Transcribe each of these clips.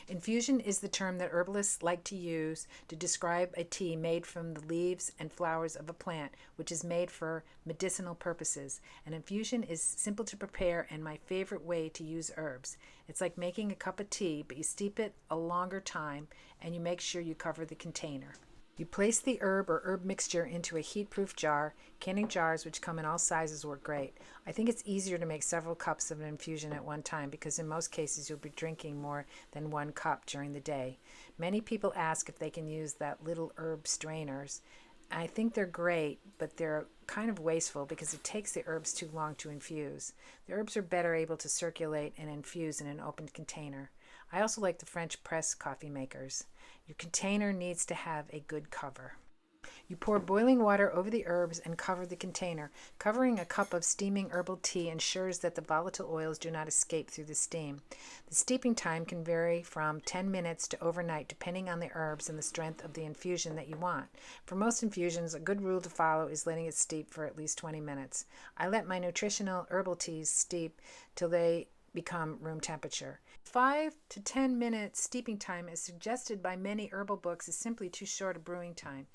Infusion is the term that herbalists like to use to describe a tea made from the leaves and flowers of a plant, which is made for medicinal purposes. An infusion is simple to prepare and my favorite way to use herbs. It's like making a cup of tea, but you steep it a longer time and you make sure you cover the container. You place the herb or herb mixture into a heat-proof jar. Canning jars, which come in all sizes, work great. I think it's easier to make several cups of an infusion at one time because in most cases you'll be drinking more than 1 cup during the day. Many people ask if they can use that little herb strainers. I think they're great, but they're kind of wasteful because it takes the herbs too long to infuse. The herbs are better able to circulate and infuse in an open container. I also like the French press coffee makers. Your container needs to have a good cover. You pour boiling water over the herbs and cover the container. Covering a cup of steaming herbal tea ensures that the volatile oils do not escape through the steam. The steeping time can vary from 10 minutes to overnight depending on the herbs and the strength of the infusion that you want. For most infusions, a good rule to follow is letting it steep for at least 20 minutes. I let my nutritional herbal teas steep till they become room temperature. 5 to 10 minutes steeping time, as suggested by many herbal books, is simply too short a brewing time.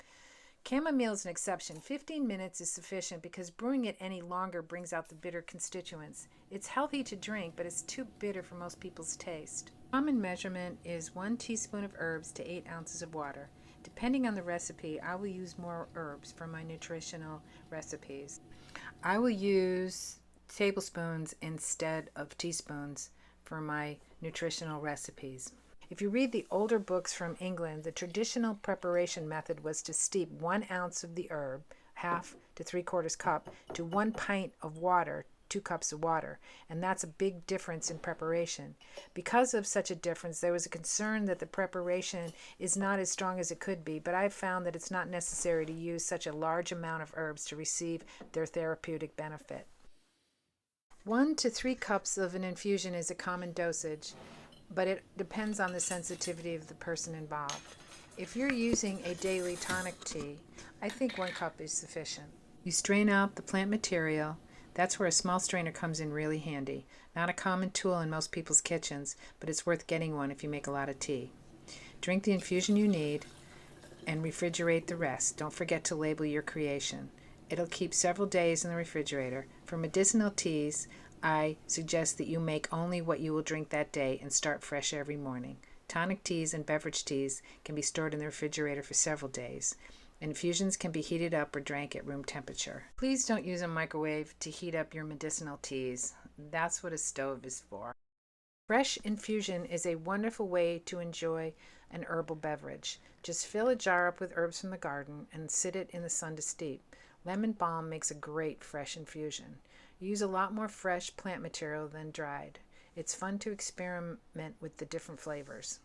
Chamomile is an exception. 15 minutes is sufficient because brewing it any longer brings out the bitter constituents. It's healthy to drink, but it's too bitter for most people's taste. Common measurement is 1 teaspoon of herbs to 8 ounces of water. Depending on the recipe, I will use more herbs for my nutritional recipes. I will use tablespoons instead of teaspoons for my nutritional recipes. If you read the older books from England, the traditional preparation method was to steep 1 ounce of the herb, half to 3/4 cup, to 1 pint of water, 2 cups of water, and that's a big difference in preparation. Because of such a difference, there was a concern that the preparation is not as strong as it could be, but I've found that it's not necessary to use such a large amount of herbs to receive their therapeutic benefit. 1 to 3 cups of an infusion is a common dosage, but it depends on the sensitivity of the person involved. If you're using a daily tonic tea, I think 1 cup is sufficient. You strain out the plant material. That's where a small strainer comes in really handy. Not a common tool in most people's kitchens, but it's worth getting one if you make a lot of tea. Drink the infusion you need and refrigerate the rest. Don't forget to label your creation. It'll keep several days in the refrigerator. For medicinal teas, I suggest that you make only what you will drink that day and start fresh every morning. Tonic teas and beverage teas can be stored in the refrigerator for several days. Infusions can be heated up or drank at room temperature. Please don't use a microwave to heat up your medicinal teas. That's what a stove is for. Fresh infusion is a wonderful way to enjoy an herbal beverage. Just fill a jar up with herbs from the garden and sit it in the sun to steep. Lemon balm makes a great fresh infusion. Use a lot more fresh plant material than dried. It's fun to experiment with the different flavors.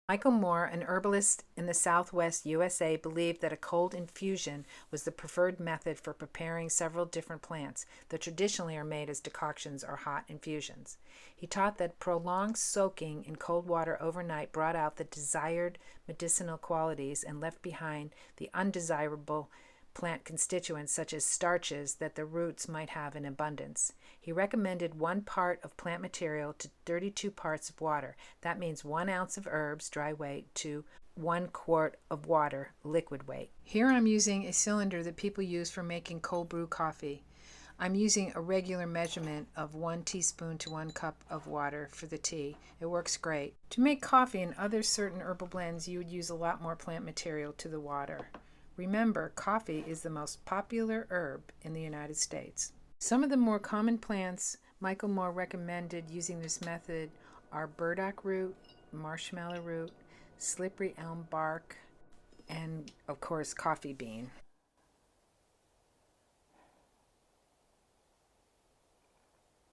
Michael Moore, an herbalist in the Southwest USA, believed that a cold infusion was the preferred method for preparing several different plants that traditionally are made as decoctions or hot infusions. He taught that prolonged soaking in cold water overnight brought out the desired medicinal qualities and left behind the undesirable plant constituents such as starches that the roots might have in abundance. He recommended 1 part of plant material to 32 parts of water. That means 1 ounce of herbs, dry weight, to 1 quart of water, liquid weight. Here I'm using a cylinder that people use for making cold brew coffee. I'm using a regular measurement of 1 teaspoon to 1 cup of water for the tea. It works great. To make coffee and other certain herbal blends, you would use a lot more plant material to the water. Remember, coffee is the most popular herb in the United States. Some of the more common plants Michael Moore recommended using this method are burdock root, marshmallow root, slippery elm bark, and of course coffee bean.